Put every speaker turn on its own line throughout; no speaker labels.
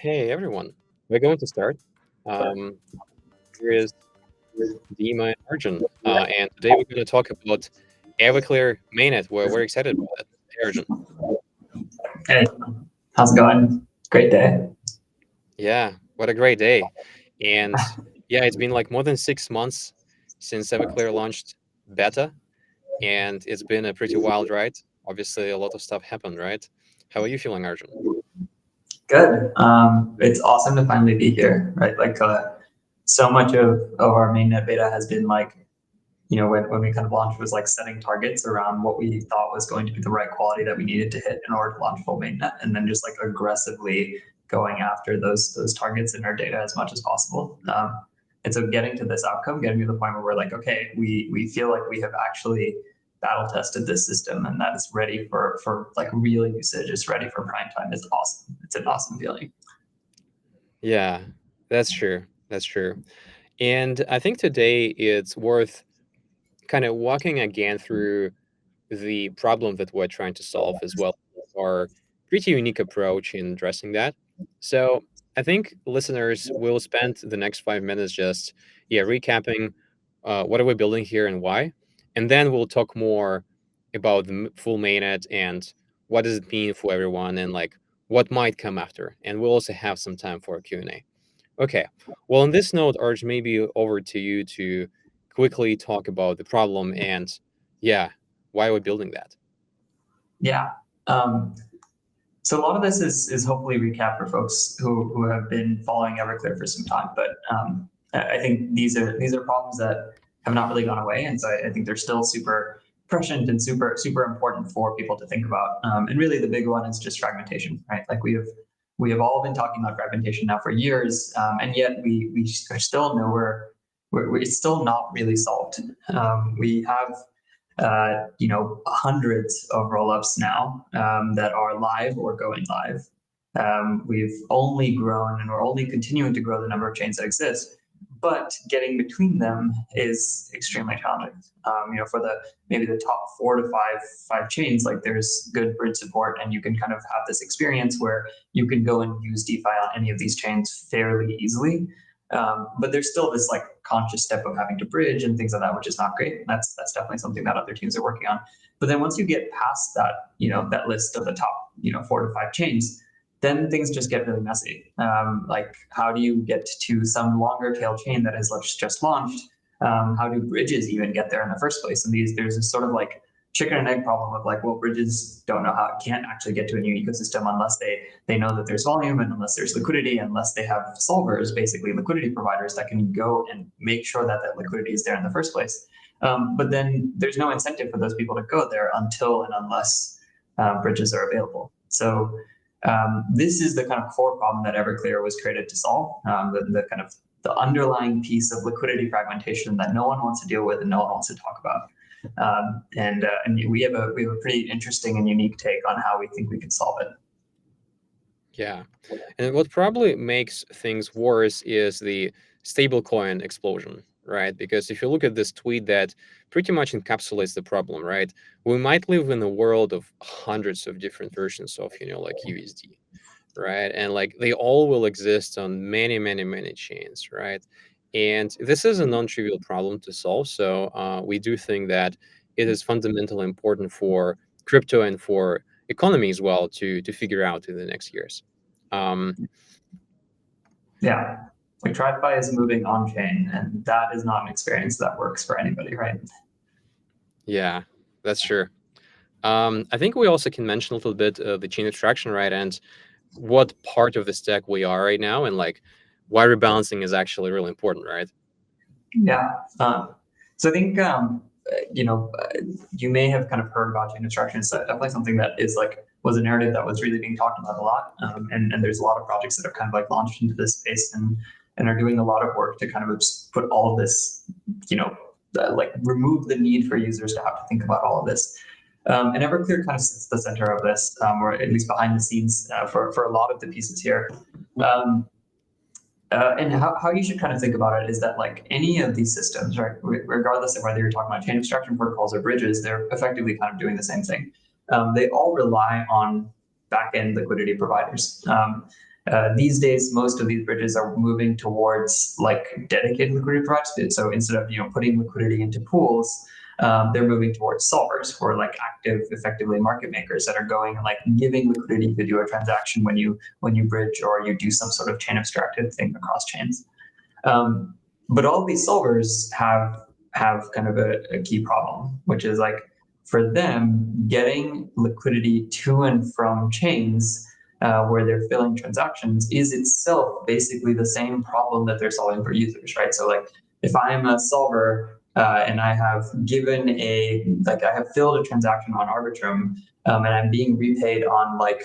Okay, everyone, we're going to start. Um, here is Dima and Arjun, and today we're going to talk about Everclear Mainnet. We're excited about it. Hey, Arjun.
Hey, how's it going? Great day.
Yeah, what a great day. And yeah, it's been like more than 6 months since Everclear launched beta, and it's been a pretty wild ride. Obviously, a lot of stuff happened, right? How are you feeling, Arjun?
Good. It's awesome to finally be here, right? So much of our mainnet beta has been when we kind of launched was like setting targets around what we thought was going to be the right quality that we needed to hit in order to launch full mainnet, and then just like aggressively going after those targets in our data as much as possible. And so getting to this outcome, getting to the point where we're like, okay, we feel like we have actually battle tested this system and that it's ready for like real usage, it's ready for prime time. It's awesome. It's an awesome feeling.
Yeah, that's true. That's true. And I think today it's worth kind of walking again through the problem that we're trying to solve as well as our pretty unique approach in addressing that. So I think listeners will spend the next 5 minutes just recapping what are we building here and why, and then we'll talk more about the full mainnet and what does it mean for everyone and like what might come after, and we'll also have some time for a Q&A. Okay. Well, on this note, Arj, maybe over to you to quickly talk about the problem and, yeah, why are we building that?
Yeah. Um, So a lot of this is hopefully recap for folks who have been following Everclear for some time, but I think these are problems that have not really gone away, and so I think they're still super prescient and super important for people to think about. And really, the big one is just fragmentation, right? Like we have all been talking about fragmentation now for years, and yet we are still nowhere. We're still not really solved. We have hundreds of rollups now that are live or going live. We've only grown and we're only continuing to grow the number of chains that exist, but getting between them is extremely challenging. For maybe the top 4 to 5 chains, like there's good bridge support, and you can kind of have this experience where you can go and use DeFi on any of these chains fairly easily. But there's still this like conscious step of having to bridge and things like that, which is not great. That's definitely something that other teams are working on. But then once you get past that, that list of the top, 4 to 5 chains, then things just get really messy. Like how do you get to some longer tail chain that has just launched? How do bridges even get there in the first place? And there's this sort of like chicken and egg problem of like, well, bridges can't actually get to a new ecosystem unless they know that there's volume, and unless there's liquidity, unless they have solvers, basically liquidity providers that can go and make sure that that liquidity is there in the first place. But then there's no incentive for those people to go there until and unless bridges are available. So this is the kind of core problem that Everclear was created to solve. The kind of the underlying piece of liquidity fragmentation that no one wants to deal with and no one wants to talk about. And we have a pretty interesting and unique take on how we think we can solve it.
Yeah. And what probably makes things worse is the stablecoin explosion, right? Because if you look at this tweet, that pretty much encapsulates the problem, right? We might live in a world of hundreds of different versions of, like USD, right? And like they all will exist on many, many, many chains, right? And this is a non-trivial problem to solve. So we do think that it is fundamentally important for crypto and for economy as well to figure out in the next years. Um,
Yeah, like TradFi is moving on chain, and that is not an experience that works for anybody, right?
yeah, that's true. I think we also can mention a little bit the chain abstraction, right? And what part of the stack we are right now, and like why rebalancing is actually really important, right?
Yeah. So I think you may have kind of heard about chain abstraction. It's definitely something that was a narrative that was really being talked about a lot. And there's a lot of projects that have kind of like launched into this space and are doing a lot of work to kind of put all of this, remove the need for users to have to think about all of this. And Everclear kind of sits at the center of this, or at least behind the scenes for a lot of the pieces here. And how you should kind of think about it is that like any of these systems, right, regardless of whether you're talking about chain abstraction protocols or bridges, they're effectively kind of doing the same thing. They all rely on back-end liquidity providers. These days, most of these bridges are moving towards like dedicated liquidity providers. So instead of putting liquidity into pools, they're moving towards solvers, or like active, effectively market makers that are going and like giving liquidity to do a transaction when you bridge or you do some sort of chain abstracted thing across chains. But all these solvers have kind of a key problem, which is like for them getting liquidity to and from chains where they're filling transactions is itself basically the same problem that they're solving for users, right? So like if I'm a solver and I have I have filled a transaction on Arbitrum and I'm being repaid on like,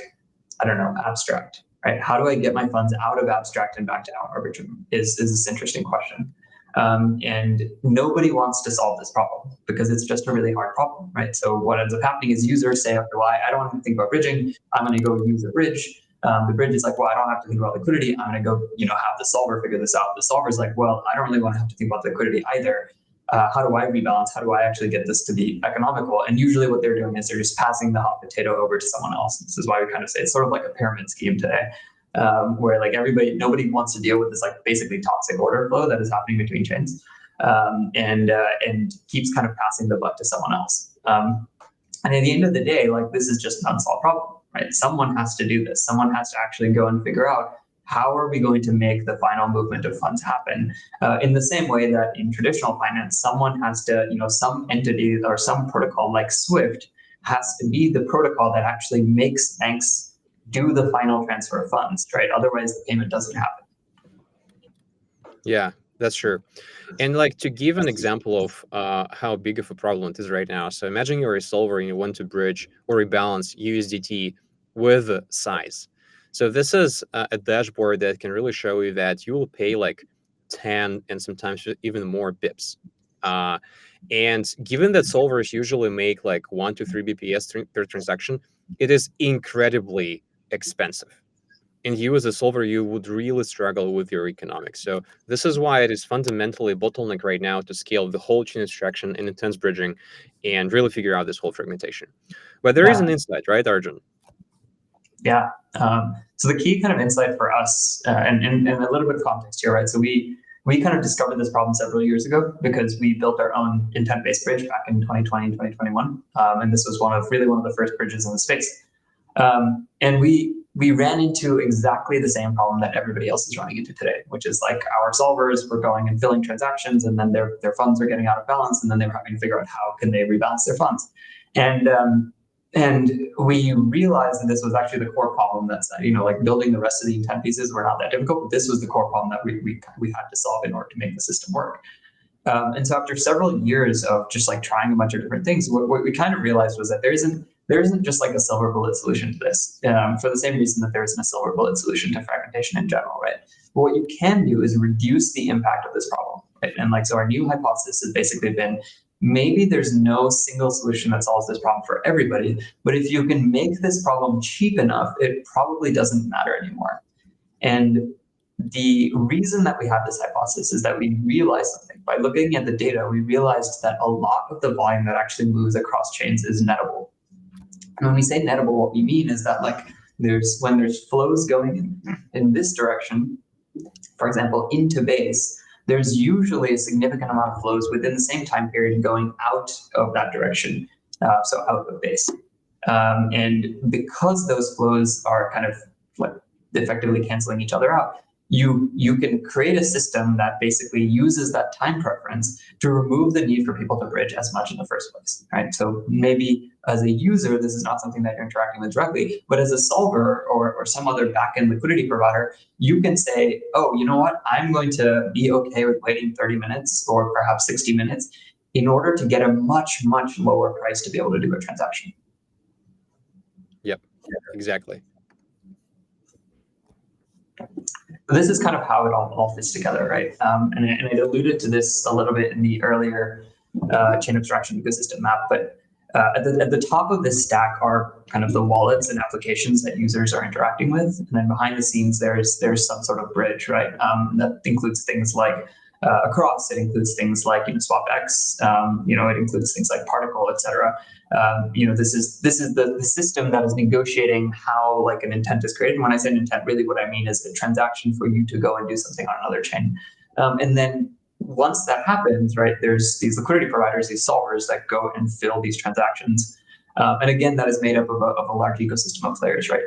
I don't know, Abstract, right? How do I get my funds out of Abstract and back to Arbitrum is this interesting question. And nobody wants to solve this problem because it's just a really hard problem, right? So what ends up happening is users say, after why I don't want to think about bridging, I'm going to go use a bridge. The bridge is like, well, I don't have to think about liquidity. I'm going to go, have the solver figure this out. The solver is like, well, I don't really want to have to think about liquidity either. How do I rebalance? How do I actually get this to be economical? And usually what they're doing is they're just passing the hot potato over to someone else. This is why we kind of say it's sort of like a pyramid scheme today, where like nobody wants to deal with this like basically toxic order flow that is happening between chains, and keeps kind of passing the buck to someone else. And at the end of the day, like this is just an unsolved problem, right? Someone has to do this. Someone has to actually go and figure out how are we going to make the final movement of funds happen? In the same way that in traditional finance, someone has to, some entity or some protocol like Swift has to be the protocol that actually makes banks do the final transfer of funds, right? Otherwise, the payment doesn't happen.
Yeah, that's true. And like to give an example of how big of a problem it is right now. So imagine you're a solver and you want to bridge or rebalance USDT with size. So this is a dashboard that can really show you that you will pay like 10 and sometimes even more bips. And given that solvers usually make like 1 to 3 BPS per transaction, it is incredibly expensive. And you as a solver, you would really struggle with your economics. So this is why it is fundamentally a bottleneck right now to scale the whole chain abstraction and intense bridging and really figure out this whole fragmentation. But there is an insight, right, Arjun?
Yeah. So the key kind of insight for us, and a little bit of context here, right? So we kind of discovered this problem several years ago because we built our own intent-based bridge back in 2020, 2021. And this was one of the first bridges in the space. And we ran into exactly the same problem that everybody else is running into today, which is like our solvers were going and filling transactions, and then their funds are getting out of balance, and then they were having to figure out how can they rebalance their funds. And we realized that this was actually the core problem. That's like building the rest of the intent pieces were not that difficult, but this was the core problem that we had to solve in order to make the system work. And so after several years of just like trying a bunch of different things, what we kind of realized was that there isn't just like a silver bullet solution to this, for the same reason that there isn't a silver bullet solution to fragmentation in general, right? But what you can do is reduce the impact of this problem, right? And like, so our new hypothesis has basically been, maybe there's no single solution that solves this problem for everybody, but if you can make this problem cheap enough, it probably doesn't matter anymore. And the reason that we have this hypothesis is that we realized something. By looking at the data, we realized that a lot of the volume that actually moves across chains is nettable. And when we say nettable, what we mean is that like when there's flows going in this direction, for example, into base, there's usually a significant amount of flows within the same time period going out of that direction, so out of base. And because those flows are kind of like effectively canceling each other out, you can create a system that basically uses that time preference to remove the need for people to bridge as much in the first place, right? So maybe as a user, this is not something that you're interacting with directly, but as a solver or some other backend liquidity provider, you can say, oh, you know what? I'm going to be okay with waiting 30 minutes or perhaps 60 minutes in order to get a much, much lower price to be able to do a transaction.
Yep, exactly.
This is kind of how it all fits together, right? And I alluded to this a little bit in the earlier chain abstraction ecosystem map, but at the top of this stack are kind of the wallets and applications that users are interacting with, and then behind the scenes there's some sort of bridge, right? That includes things like across. It includes things like SwapX. It includes things like Particle, etc. This is the system that is negotiating how like an intent is created. And when I say an intent, really what I mean is a transaction for you to go and do something on another chain. And then once that happens, right, there's these liquidity providers, these solvers that go and fill these transactions. And again, that is made up of a large ecosystem of players, right?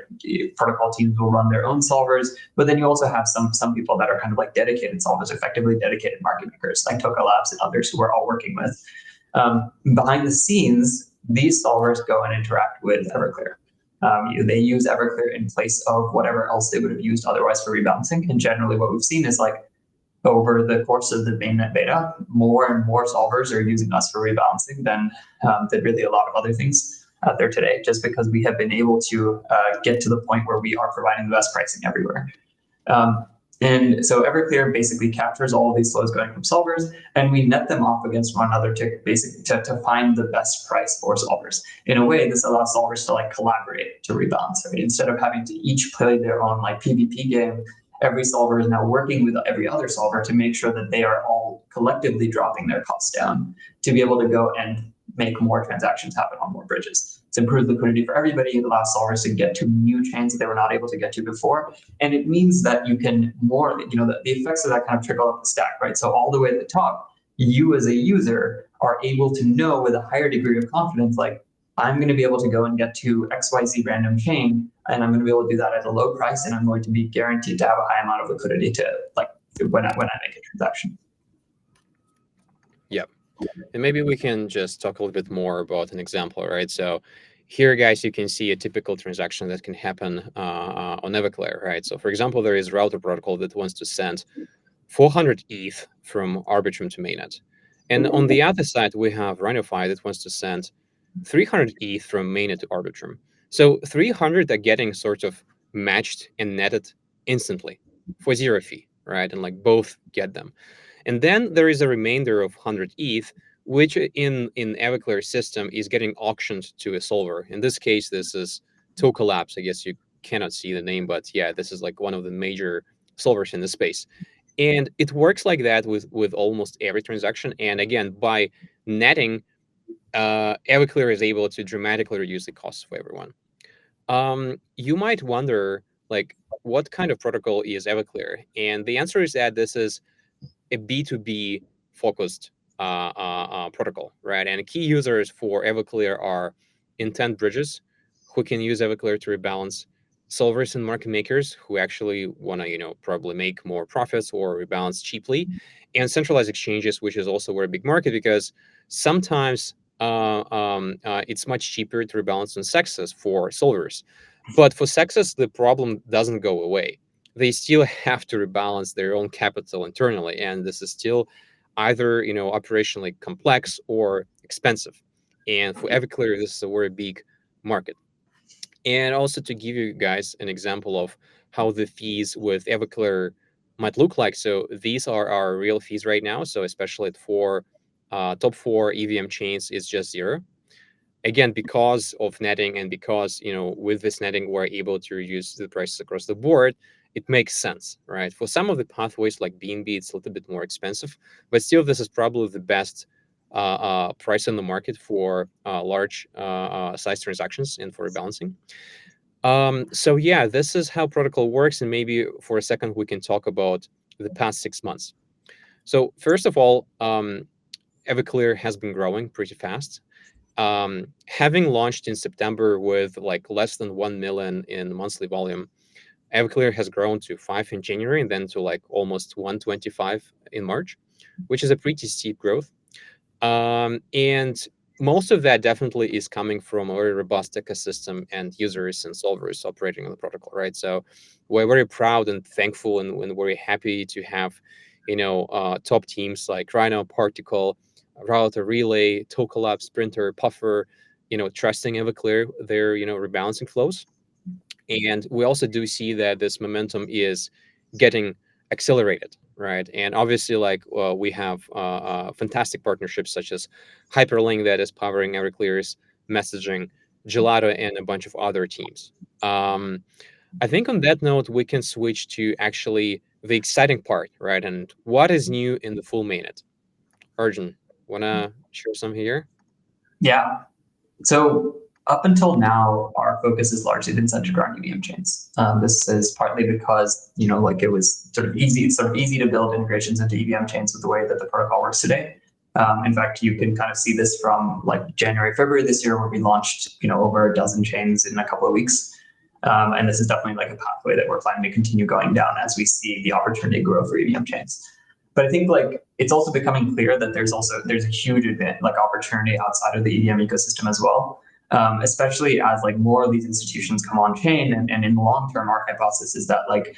Protocol teams will run their own solvers, but then you also have some people that are kind of like dedicated solvers, effectively dedicated market makers, like Toka Labs and others who we're all working with. Behind the scenes, these solvers go and interact with Everclear. They use Everclear in place of whatever else they would have used otherwise for rebalancing. And generally, what we've seen is like over the course of the mainnet beta, more and more solvers are using us for rebalancing than really a lot of other things out there today, just because we have been able to get to the point where we are providing the best pricing everywhere. And so Everclear basically captures all of these flows going from solvers, and we net them off against one another to find the best price for solvers. In a way, this allows solvers to like collaborate to rebalance, right? Instead of having to each play their own like PvP game, every solver is now working with every other solver to make sure that they are all collectively dropping their costs down to be able to go and make more transactions happen on more bridges. It's improved liquidity for everybody. It allows solvers to get to new chains that they were not able to get to before. And it means that you can the effects of that kind of trickle up the stack, right? So all the way at the top, you as a user are able to know with a higher degree of confidence, like, I'm going to be able to go and get to XYZ random chain, and I'm going to be able to do that at a low price, and I'm going to be guaranteed to have a high amount of liquidity to like when I make a transaction.
Yep. And maybe we can just talk a little bit more about an example, right? So here, guys, you can see a typical transaction that can happen on Everclear, right? So for example, there is router protocol that wants to send 400 ETH from Arbitrum to Mainnet. And on the other side, we have RhinoFi that wants to send 300 ETH from Mainnet to Arbitrum. So 300 are getting sort of matched and netted instantly for zero fee, right? And like both get them. And then there is a remainder of 100 ETH, which in Everclear system is getting auctioned to a solver. In this case, this is Toka Labs. I guess you cannot see the name, but yeah, this is like one of the major solvers in the space. And it works like that with almost every transaction. And again, by netting, Everclear is able to dramatically reduce the costs for everyone. You might wonder, like, what kind of protocol is Everclear? And the answer is that this is a B2B focused protocol, right? And key users for Everclear are intent bridges who can use Everclear to rebalance, solvers and market makers who actually want to, probably make more profits or rebalance cheaply, and centralized exchanges, which is also a very big market because sometimes it's much cheaper to rebalance on sexes for solvers. But for sexes, the problem doesn't go away. They still have to rebalance their own capital internally, and this is still either operationally complex or expensive. And for Everclear, this is a very big market. And also to give you guys an example of how the fees with Everclear might look like. So these are our real fees right now. So especially for top 4 EVM chains, is just zero. Again, because of netting and because with this netting we're able to reduce the prices across the board, it makes sense, right? For some of the pathways like BNB, it's a little bit more expensive, but still this is probably the best price on the market for large size transactions and for rebalancing. So yeah, this is how protocol works, and maybe for a second we can talk about the past 6 months. So first of all, Everclear has been growing pretty fast. Having launched in September with like less than 1 million in monthly volume, Everclear has grown to 5 in January and then to like almost 125 in March, which is a pretty steep growth. And most of that definitely is coming from a very robust ecosystem and users and solvers operating on the protocol, right? So we're very proud and thankful and very happy to have, top teams like Rhino, Particle, Router, Relay, Tokalab, Sprinter, Puffer, trusting Everclear their, rebalancing flows. And we also do see that this momentum is getting accelerated, right? And obviously, like we have fantastic partnerships such as Hyperlink that is powering Everclear's messaging, Gelato, and a bunch of other teams. I think on that note, we can switch to actually the exciting part, right? And what is new in the full mainnet? Arjun, wanna share some here?
Yeah. So up until now, our focus has largely been centered around EVM chains. This is partly because like it was sort of easy to build integrations into EVM chains with the way that the protocol works today. In fact, you can kind of see this from like January, February this year, where we launched over a dozen chains in a couple of weeks. And this is definitely like a pathway that we're planning to continue going down as we see the opportunity grow for EVM chains. But I think like it's also becoming clear that there's a huge opportunity outside of the EVM ecosystem as well, especially as like more of these institutions come on chain, and in the long term, our hypothesis is that like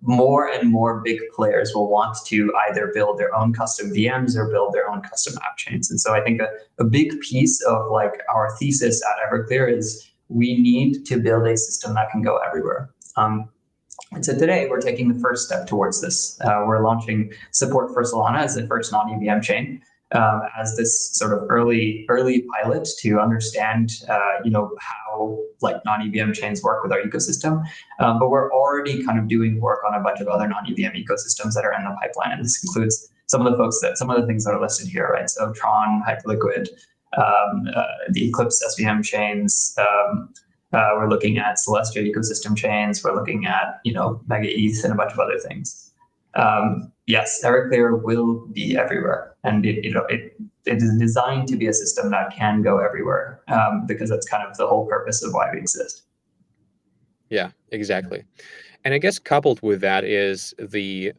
more and more big players will want to either build their own custom VMs or build their own custom app chains. And so I think a big piece of like our thesis at Everclear is we need to build a system that can go everywhere. And so today we're taking the first step towards this. We're launching support for Solana as the first non-EVM chain, as this sort of early pilot to understand, how like non-EVM chains work with our ecosystem. But we're already kind of doing work on a bunch of other non-EVM ecosystems that are in the pipeline, and this includes some of the things that are listed here, right? So Tron, Hyperliquid, the Eclipse SVM chains. We're looking at Celestia ecosystem chains. We're looking at Mega ETH and a bunch of other things. Yes, Everclear will be everywhere, and it is designed to be a system that can go everywhere, because that's kind of the whole purpose of why we exist.
Yeah, exactly. And I guess coupled with that is the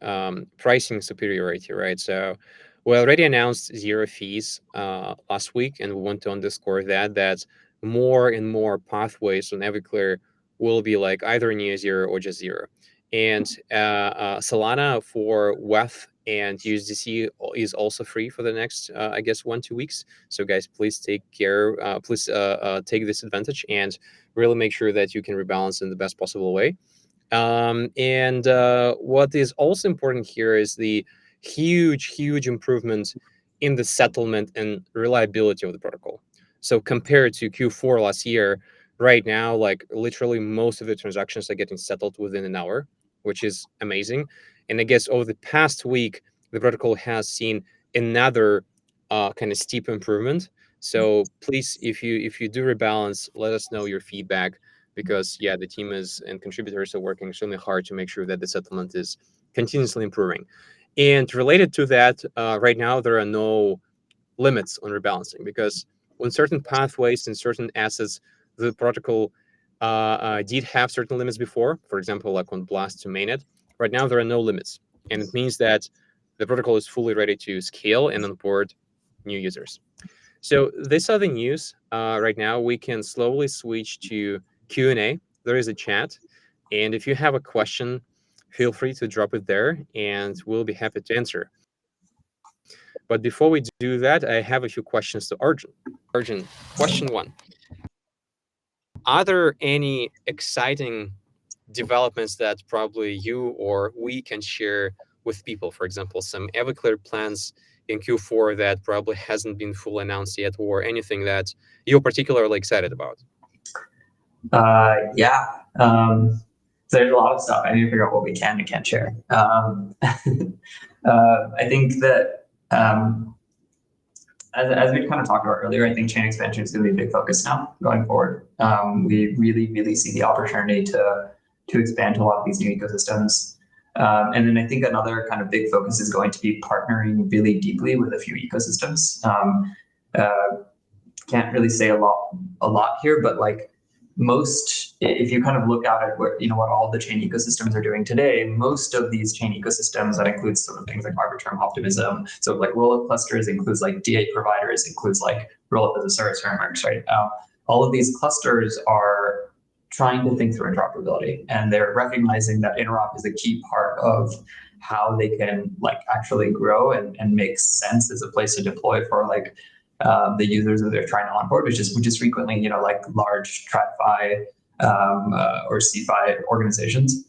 pricing superiority, right? So we already announced zero fees last week, and we want to underscore that more and more pathways on Everclear will be like either near zero or just zero. And Solana for WETH and USDC is also free for the next, I guess, 1-2 weeks. So guys, please take care. Please take this advantage and really make sure that you can rebalance in the best possible way. And what is also important here is the huge improvement in the settlement and reliability of the protocol. So compared to Q4 last year, right now, like literally most of the transactions are getting settled within an hour, which is amazing. And I guess over the past week, the protocol has seen another kind of steep improvement. So please, if you do rebalance, let us know your feedback, because yeah, the team is and contributors are working extremely hard to make sure that the settlement is continuously improving. And related to that, right now there are no limits on rebalancing, because on certain pathways and certain assets, the protocol did have certain limits before. For example, like on Blast to Mainnet. Right now there are no limits, and it means that the protocol is fully ready to scale and onboard new users. So these are the news. Right now, we can slowly switch to Q&A. There is a chat, and if you have a question, feel free to drop it there, and we'll be happy to answer. But before we do that, I have a few questions to Arjun. Arjun, question one: are there any exciting developments that probably you or we can share with people? For example, some Everclear plans in Q4 that probably hasn't been fully announced yet, or anything that you're particularly excited about?
Yeah. So there's a lot of stuff. I need to figure out what we can and can't share. I think that as we kind of talked about earlier, I think chain expansion is going to be a big focus now going forward. We really see the opportunity to expand to a lot of these new ecosystems. And then I think another kind of big focus is going to be partnering really deeply with a few ecosystems. Can't really say a lot here, but like if you kind of look out at what all the chain ecosystems are doing today, most of these chain ecosystems, that includes sort of things like arbitrum optimism, so like rollup clusters, includes like D8 providers, includes like rollup as a service frameworks, right? All of these clusters are trying to think through interoperability, and they're recognizing that interop is a key part of how they can like actually grow and make sense as a place to deploy for like the users that they're trying to onboard, which is frequently like large TradFi or CFI organizations.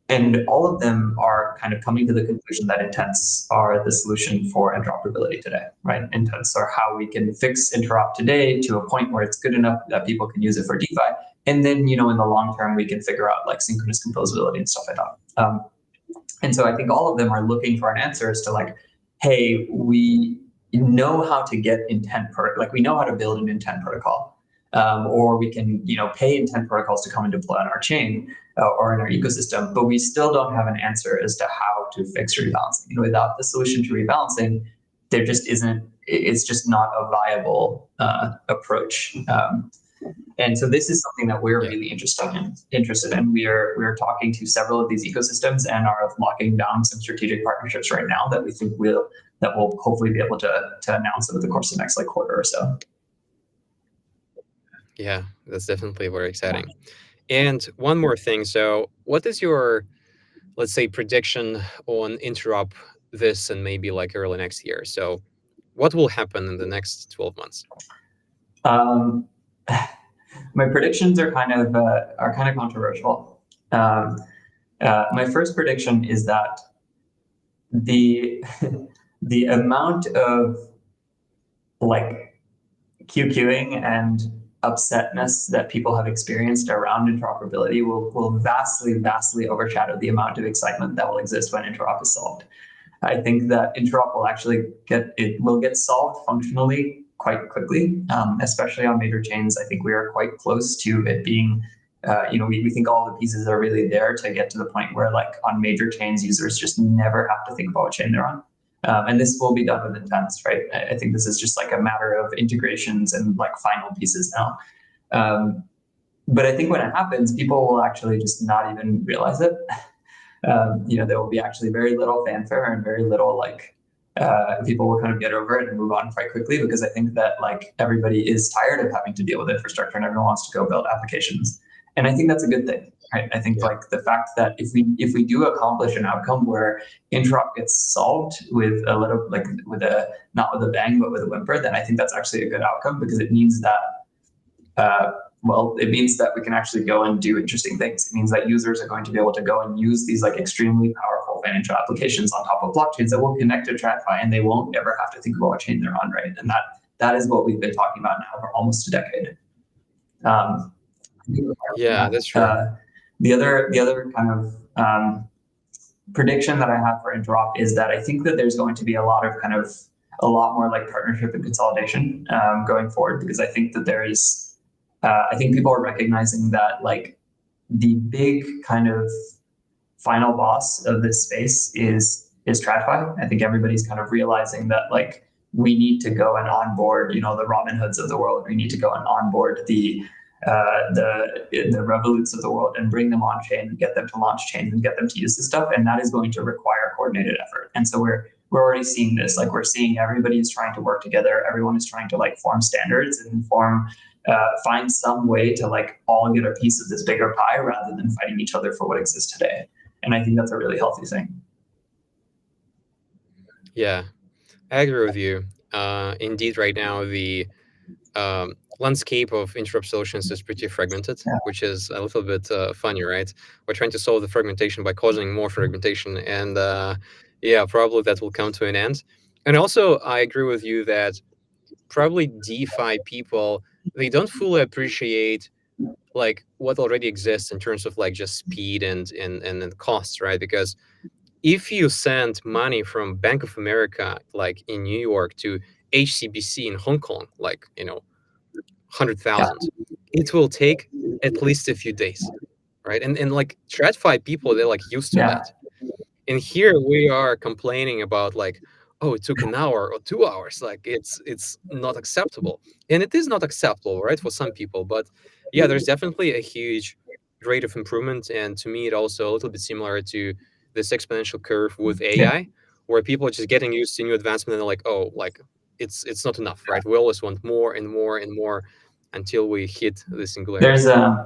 And all of them are kind of coming to the conclusion that intents are the solution for interoperability today, right? Intents are how we can fix interop today to a point where it's good enough that people can use it for DeFi. And then, in the long term, we can figure out like synchronous composability and stuff like that. And so I think all of them are looking for an answer as to like, hey, we know how to get intent like we know how to build an intent protocol, or we can pay intent protocols to come and deploy on our chain or in our ecosystem, but we still don't have an answer as to how to fix rebalancing. Without the solution to rebalancing, there just isn't. It's just not a viable approach. And so this is something that we're really interested in. We're talking to several of these ecosystems and are locking down some strategic partnerships right now that we think we'll hopefully be able to announce over the course of the next quarter or so.
Yeah, that's definitely very exciting. And one more thing. So what is your, let's say, prediction on interop this and maybe like early next year? So what will happen in the next 12 months?
My predictions are kind of controversial. My first prediction is that the the amount of like QQing and upsetness that people have experienced around interoperability will vastly overshadow the amount of excitement that will exist when interop is solved. I think that interop will actually get solved functionally quite quickly, especially on major chains. I think we are quite close to it being, we think all the pieces are really there to get to the point where like on major chains, users just never have to think about what chain they're on. And this will be done with intents, right? I think this is just like a matter of integrations and like final pieces now. But I think when it happens, people will actually just not even realize it. There will be actually very little fanfare and very little like people will kind of get over it and move on quite quickly, because I think that like everybody is tired of having to deal with infrastructure and everyone wants to go build applications. And I think that's a good thing, right? I think like the fact that if we do accomplish an outcome where interop gets solved with a little like not with a bang but with a whimper, then I think that's actually a good outcome, because it means that it means that we can actually go and do interesting things. It means that users are going to be able to go and use these like extremely powerful financial applications on top of blockchains that will connect to TradFi, and they won't ever have to think about what chain they're on, right? And that is what we've been talking about now for almost a decade.
Yeah, that's true.
The other kind of prediction that I have for interop is that I think that there's going to be a lot more like partnership and consolidation going forward, because I think that there is. I think people are recognizing that like the big kind of final boss of this space is TradFi. I think everybody's kind of realizing that like we need to go and onboard, the Robinhoods of the world. We need to go and onboard the Revoluts of the world and bring them on chain and get them to launch chains and get them to use this stuff. And that is going to require coordinated effort. And so we're already seeing this. Like we're seeing everybody is trying to work together. Everyone is trying to like form standards and find some way to like all get a piece of this bigger pie rather than fighting each other for what exists today. And I think that's a really healthy thing.
Yeah, I agree with you. Indeed, right now the landscape of interop solutions is pretty fragmented, which is a little bit funny, right? We're trying to solve the fragmentation by causing more fragmentation, and probably that will come to an end. And also, I agree with you that probably DeFi people, they don't fully appreciate like what already exists in terms of like just speed and costs, right? Because if you send money from Bank of America like in New York to HCBC in Hong Kong, like 100,000, it will take at least a few days, right? And like TradFi people, they're like used to that. And here we are complaining about like, oh, it took an hour or 2 hours. Like it's not acceptable, and it is not acceptable, right, for some people. But yeah, there's definitely a huge rate of improvement, and to me, it also a little bit similar to this exponential curve with AI, where people are just getting used to new advancement and they're like, oh, like it's not enough, right? We always want more and more and more until we hit the singularity.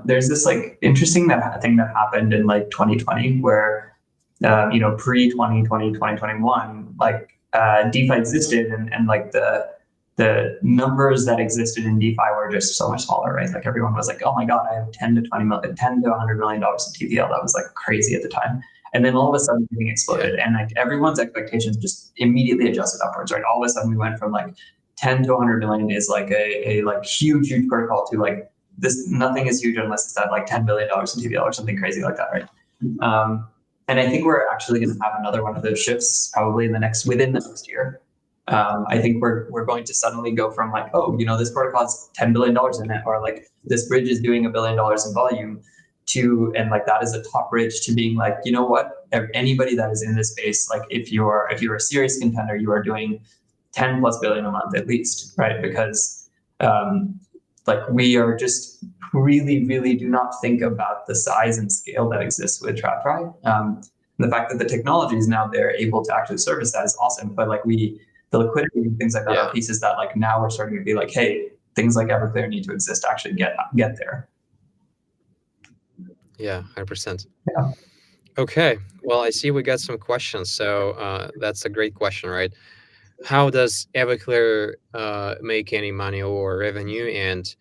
There's this like interesting thing that happened in like 2020 where pre 2020 2021 like DeFi existed, and like the numbers that existed in DeFi were just so much smaller, right? Like everyone was like, oh my god, I have 10 to 100 million dollars in TVL. That was like crazy at the time. And then all of a sudden everything exploded, and like everyone's expectations just immediately adjusted upwards, right? All of a sudden we went from like 10 to 100 million is like a like huge protocol to like this, nothing is huge unless it's at like $10 billion in TVL or something crazy like that, right? And I think we're actually going to have another one of those shifts probably within the next year. I think we're going to suddenly go from like, oh, this protocol has $10 billion in it, or like this bridge is doing $1 billion in volume, to, and like that is a top bridge, to being like, you know what, anybody that is in this space, like if you're a serious contender, you are doing 10+ billion a month at least, right? Because like we are just really do not think about the size and scale that exists with TradFi. The fact that the technology is now there, able to actually service that, is awesome. But like the liquidity and things like that are
Yeah.
pieces that like now we're starting to be like, hey, things like Everclear need to exist to actually get there.
Yeah, 100%.
Yeah.
Okay. Well, I see we got some questions. So that's a great question, right? How does Everclear make any money or revenue, and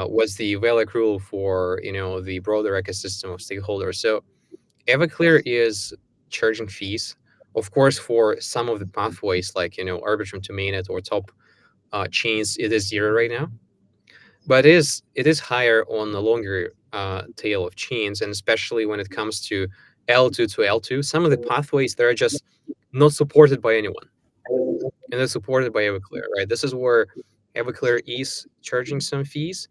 what's the value accrual for the broader ecosystem of stakeholders? So Everclear is charging fees, of course, for some of the pathways like Arbitrum to Mainnet or top chains. It is zero right now, but it is higher on the longer tail of chains, and especially when it comes to L2 to L2. Some of the pathways that are just not supported by anyone, and they're supported by Everclear, right? This is where Everclear is charging some fees.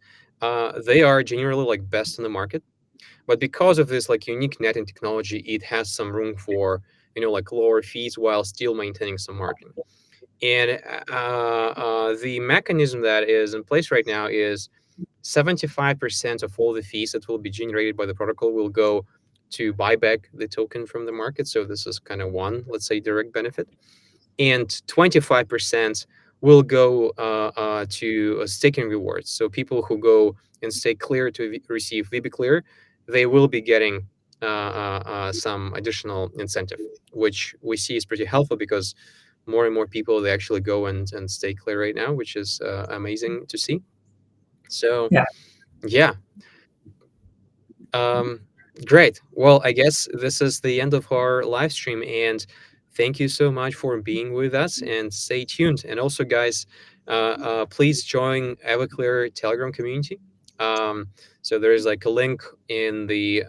They are generally like best in the market, but because of this like unique netting technology, it has some room for like lower fees while still maintaining some margin. And the mechanism that is in place right now is 75% of all the fees that will be generated by the protocol will go to buy back the token from the market. So this is kind of one, let's say, direct benefit, and 25% will go to staking rewards. So people who go and stay clear to receive VB clear, they will be getting some additional incentive, which we see is pretty helpful because more and more people, they actually go and stay clear right now, which is amazing to see. So
Yeah.
yeah, um, great. Well, I guess this is the end of our live stream, and thank you so much for being with us. And stay tuned. And also, guys, please join Everclear Telegram community. So there is like a link in the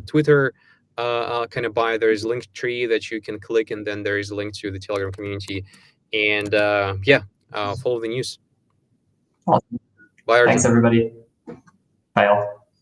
Twitter kind of bio. There is a link tree that you can click, and then there is a link to the Telegram community. And yeah, follow the news.
Awesome.
Bye,
Thanks,
Arjun.
everybody. Bye all.